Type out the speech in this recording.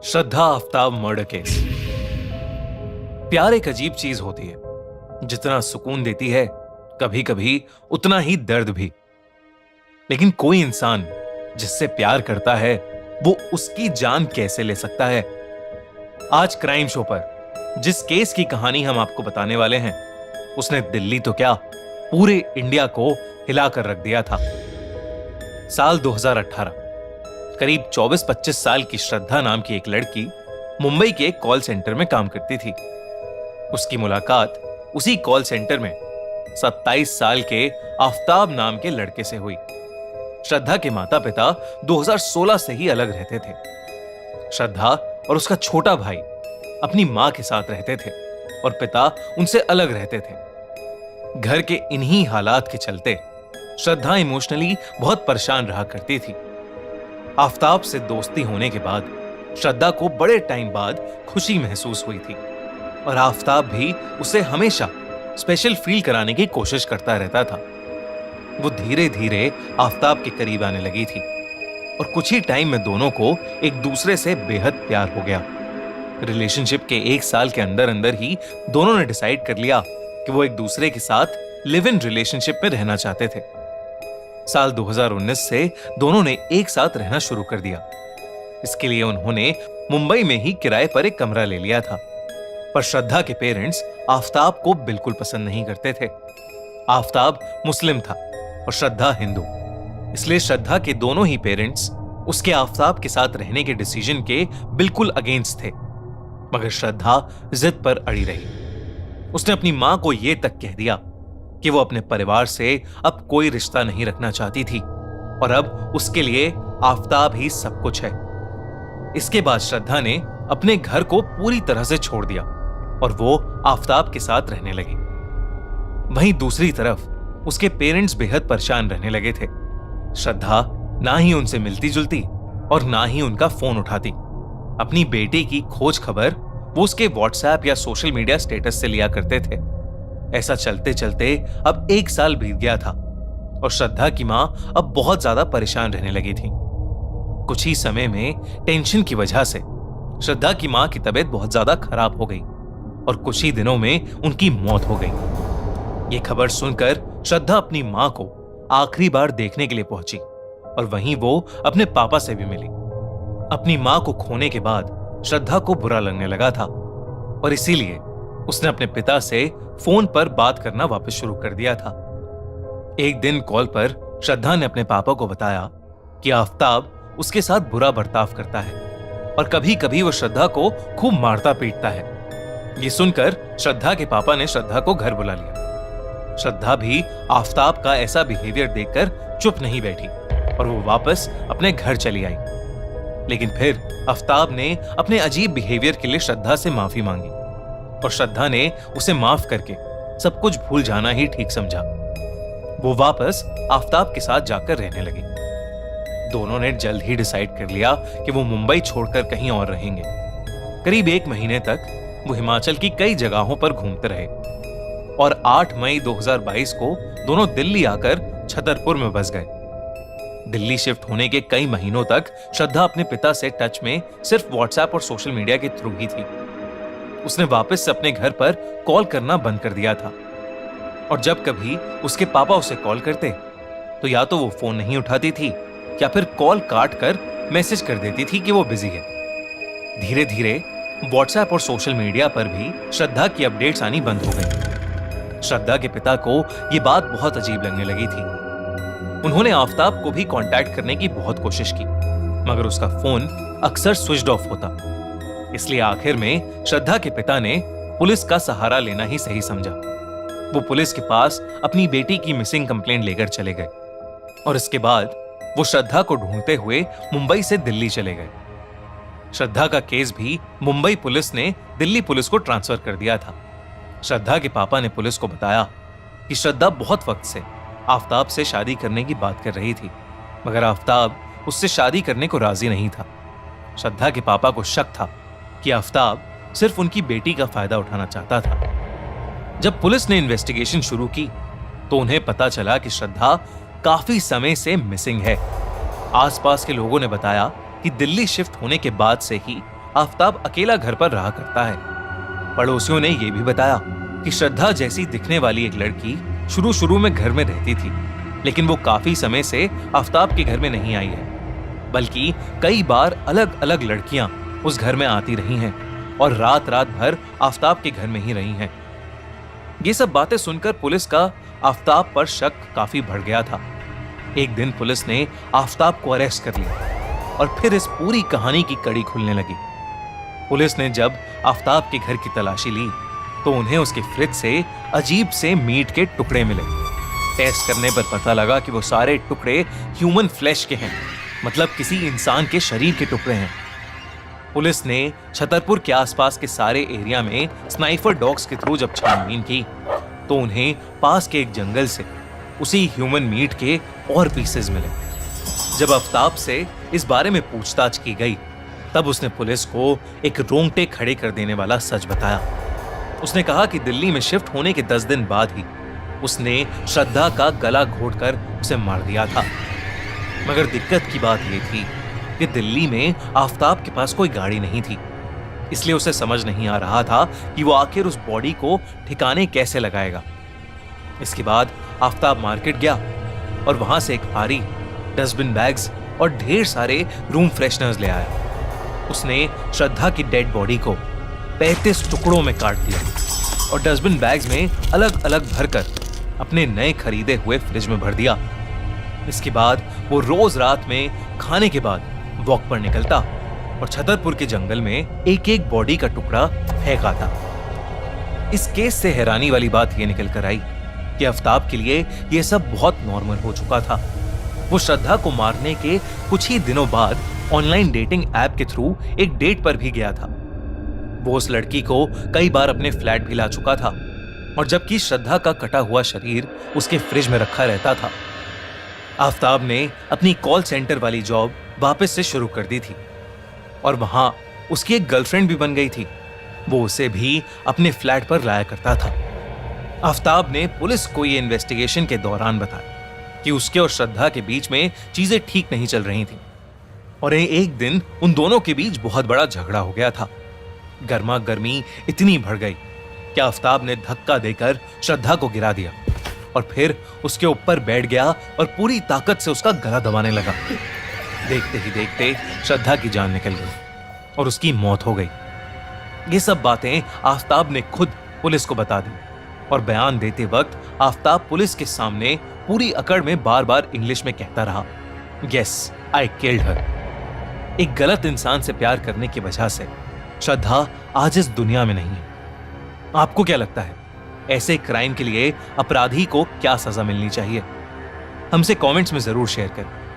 श्रद्धा Aftab murder case. प्यार एक अजीब चीज होती है, जितना सुकून देती है कभी कभी उतना ही दर्द भी। लेकिन कोई इंसान जिससे प्यार करता है वो उसकी जान कैसे ले सकता है। आज क्राइम शो पर जिस केस की कहानी हम आपको बताने वाले हैं, उसने दिल्ली तो क्या पूरे इंडिया को हिलाकर रख दिया था। साल 2018, करीब 24-25 साल की श्रद्धा नाम की एक लड़की मुंबई के एक कॉल सेंटर में काम करती थी। उसकी मुलाकात उसी कॉल सेंटर में 27 साल के आफ्ताब नाम के लड़के से हुई। श्रद्धा के माता पिता 2016 से ही अलग रहते थे। श्रद्धा और उसका छोटा भाई अपनी मां के साथ रहते थे और पिता उनसे अलग रहते थे। घर के इन्हीं हालात के चलते श्रद्धा इमोशनली बहुत परेशान रहा करती थी। आफ्ताब से दोस्ती होने के बाद श्रद्धा को बड़े टाइम बाद खुशी महसूस हुई थी और आफ्ताब भी उसे हमेशा स्पेशल फील कराने की कोशिश करता रहता था। वो धीरे धीरे आफ्ताब के करीब आने लगी थी और कुछ ही टाइम में दोनों को एक दूसरे से बेहद प्यार हो गया। रिलेशनशिप के 1 साल के अंदर अंदर ही दोनों ने डिसाइड कर लिया कि वो एक दूसरे के साथ लिव इन रिलेशनशिप में रहना चाहते थे। साल 2019 से दोनों ने एक साथ रहना शुरू कर दिया। इसके लिए उन्होंने मुंबई में ही किराए पर एक कमरा ले लिया था। पर श्रद्धा के पेरेंट्स आफ्ताब को बिल्कुल पसंद नहीं करते थे। आफ्ताब मुस्लिम था और श्रद्धा हिंदू, इसलिए श्रद्धा के दोनों ही पेरेंट्स उसके आफ्ताब के साथ रहने के डिसीजन के बिल्कुल अगेंस्ट थे। मगर श्रद्धा जिद पर अड़ी रही। उसने अपनी मां को यह तक कह दिया कि वो अपने परिवार से अब कोई रिश्ता नहीं रखना चाहती थी और अब उसके लिए आफ्ताब ही सब कुछ है। इसके बाद श्रद्धा ने अपने घर को पूरी तरह से छोड़ दिया और वो आफ्ताब के साथ रहने लगी। वहीं दूसरी तरफ उसके पेरेंट्स बेहद परेशान रहने लगे थे। श्रद्धा ना ही उनसे मिलती जुलती और ना ही उनका फोन उठाती। अपनी बेटी की खोज खबर वो उसके व्हाट्सएप या सोशल मीडिया स्टेटस से लिया करते थे। ऐसा चलते चलते अब 1 साल बीत गया था और श्रद्धा की मां अब बहुत ज्यादा परेशान रहने लगी थी। कुछ ही समय में टेंशन की वजह से श्रद्धा की मां की तबीयत बहुत ज्यादा खराब हो गई और कुछ ही दिनों में उनकी मौत हो गई। ये खबर सुनकर श्रद्धा अपनी मां को आखिरी बार देखने के लिए पहुंची और वहीं वो अपने पापा से भी मिली। अपनी मां को खोने के बाद श्रद्धा को बुरा लगने लगा था और इसीलिए उसने अपने पिता से फोन पर बात करना वापस शुरू कर दिया था। एक दिन कॉल पर श्रद्धा ने अपने पापा को बताया कि आफ्ताब उसके साथ बुरा बर्ताव करता है और कभी कभी वो श्रद्धा को खूब मारता पीटता है। ये सुनकर श्रद्धा के पापा ने श्रद्धा को घर बुला लिया। श्रद्धा भी आफ्ताब का ऐसा बिहेवियर देखकर चुप नहीं बैठी और वो वापस अपने घर चली आई। लेकिन फिर आफ्ताब ने अपने अजीब बिहेवियर के लिए श्रद्धा से माफी मांगी और श्रद्धा ने उसे माफ करके सब कुछ भूल जाना ही ठीक समझा। वो वापस आफ्ताब के साथ जाकर रहने लगी। दोनों ने जल्द ही डिसाइड कर लिया कि वो मुंबई छोड़कर कहीं और रहेंगे। करीब 1 महीने तक वो हिमाचल की कई जगहों पर घूमते रहे और 8 मई 2022 को दोनों दिल्ली आकर छतरपुर में बस गए। दिल्ली शिफ्ट होने के कई महीनों तक श्रद्धा अपने पिता से टच में सिर्फ व्हाट्सएप और सोशल मीडिया के थ्रू ही थी। उसने वापस से अपने घर पर कॉल करना बंद कर दिया था और जब कभी उसके पापा उसे कॉल करते तो या तो वो फोन नहीं उठाती थी या फिर कॉल काट कर मैसेज कर देती थी कि वो बिजी है। धीरे धीरे व्हाट्सएप और सोशल मीडिया पर भी श्रद्धा की अपडेट्स आनी बंद हो गई। श्रद्धा के पिता को यह बात बहुत अजीब लगने लगी थी। उन्होंने आफ्ताब को भी कांटेक्ट करने की बहुत कोशिश की मगर उसका फोन अक्सर स्विच्ड ऑफ होता। इसलिए आखिर में श्रद्धा के पिता ने पुलिस का सहारा लेना ही सही समझा। वो पुलिस के पास अपनी बेटी की मिसिंग कंप्लेंट लेकर चले गए और इसके बाद वो श्रद्धा को ढूंढते हुए मुंबई से दिल्ली चले गए। श्रद्धा का केस भी मुंबई पुलिस ने दिल्ली पुलिस को ट्रांसफर कर दिया था। श्रद्धा के पापा ने पुलिस को बताया कि श्रद्धा बहुत वक्त से आफ्ताब से शादी करने की बात कर रही थी मगर आफ्ताब उससे शादी करने को राजी नहीं था। श्रद्धा के पापा को शक था कि आफ्ताब सिर्फ उनकी बेटी का फायदा उठाना चाहता था। जब पुलिस ने इन्वेस्टिगेशन शुरू की तो उन्हें पता चला कि श्रद्धा काफी समय से मिसिंग है। आसपास के लोगों ने बताया कि दिल्ली शिफ्ट होने के बाद से ही आफताब अकेला घर पर रहा करता है। पड़ोसियों ने यह भी बताया कि श्रद्धा जैसी दिखने वाली एक लड़की शुरू शुरू में घर में रहती थी, लेकिन वो काफी समय से आफताब के घर में नहीं आई है, बल्कि कई बार अलग अलग लड़कियां उस घर में आती रही हैं और रात रात भर आफताब के घर में ही रही हैं। ये सब बातें सुनकर पुलिस का आफताब पर शक काफी बढ़ गया था। एक दिन पुलिस ने आफताब को अरेस्ट कर लिया और फिर इस पूरी कहानी की कड़ी खुलने लगी। पुलिस ने जब आफताब के घर की तलाशी ली तो उन्हें उसके फ्रिज से अजीब से मीट के टुकड़े मिले। टेस्ट करने पर पता लगा कि वो सारे टुकड़े ह्यूमन फ्लैश के हैं, मतलब किसी इंसान के शरीर के टुकड़े हैं। पुलिस ने छतरपुर के आसपास के सारे एरिया में स्नाइपर डॉग्स के थ्रू जब छानबीन की तो उन्हें पास के एक जंगल से उसी ह्यूमन मीट के और पीसेस मिले। जब आफताब से इस बारे में पूछताछ की गई तब उसने पुलिस को एक रोंगटे खड़े कर देने वाला सच बताया। उसने कहा कि दिल्ली में शिफ्ट होने के 10 दिन बाद ही उसने श्रद्धा का गला घोटकर उसे मार दिया था। मगर दिक्कत की बात यह थी कि दिल्ली में आफताब के पास कोई गाड़ी नहीं थी, इसलिए उसे समझ नहीं आ रहा था कि वो आखिर उस बॉडी को ठिकाने कैसे लगाएगा। इसके बाद आफताब मार्केट गया और वहां से एक भारी डस्टबिन बैग्स और ढेर सारे रूम फ्रेशनर्स ले आया। उसने श्रद्धा की डेड बॉडी को 35 टुकड़ों में काट दिया और डस्टबिन बैग्स में अलग अलग भरकर अपने नए खरीदे हुए फ्रिज में भर दिया। इसके बाद वो रोज रात में खाने के बाद वॉक पर निकलता और छतरपुर के जंगल में एक एक बॉडी का टुकड़ा फेंक आता। इस केस से हैरानी वाली बात यह निकल कर आई कि आफताब के लिए यह सब बहुत नॉर्मल हो चुका था। वो श्रद्धा को मारने के कुछ ही दिनों बाद ऑनलाइन डेटिंग ऐप के थ्रू एक डेट पर भी गया था। वो उस लड़की को कई बार अपने फ्लैट भी ला चुका था और जबकि श्रद्धा का कटा हुआ शरीर उसके फ्रिज में रखा रहता था। आफताब ने अपनी कॉल सेंटर वाली जॉब वापस से शुरू कर दी थी और वहां उसकी एक गर्लफ्रेंड भी बन गई थी। वो उसे भी अपने फ्लैट पर लाया करता था। आफताब ने पुलिस को यह इन्वेस्टिगेशन के दौरान बताया कि उसके और श्रद्धा के बीच में चीजें ठीक नहीं चल रही थी और एक दिन उन दोनों के बीच बहुत बड़ा झगड़ा हो गया था। गर्मा गर्मी इतनी बढ़ गई कि आफताब ने धक्का देकर श्रद्धा को गिरा दिया और फिर उसके ऊपर बैठ गया और पूरी ताकत से उसका गला दबाने लगा। देखते ही देखते श्रद्धा की जान निकल गई और उसकी मौत हो गई। ये सब बातें आफताब ने खुद पुलिस को बता दी और बयान देते वक्त आफताब पुलिस के सामने पूरी अकड़ में बार बार इंग्लिश में कहता रहा, यस आई किल्ड हर। एक गलत इंसान से प्यार करने की वजह से श्रद्धा आज इस दुनिया में नहीं है। आपको क्या लगता है, ऐसे क्राइम के लिए अपराधी को क्या सजा मिलनी चाहिए? हमसे कमेंट्स में जरूर शेयर करें।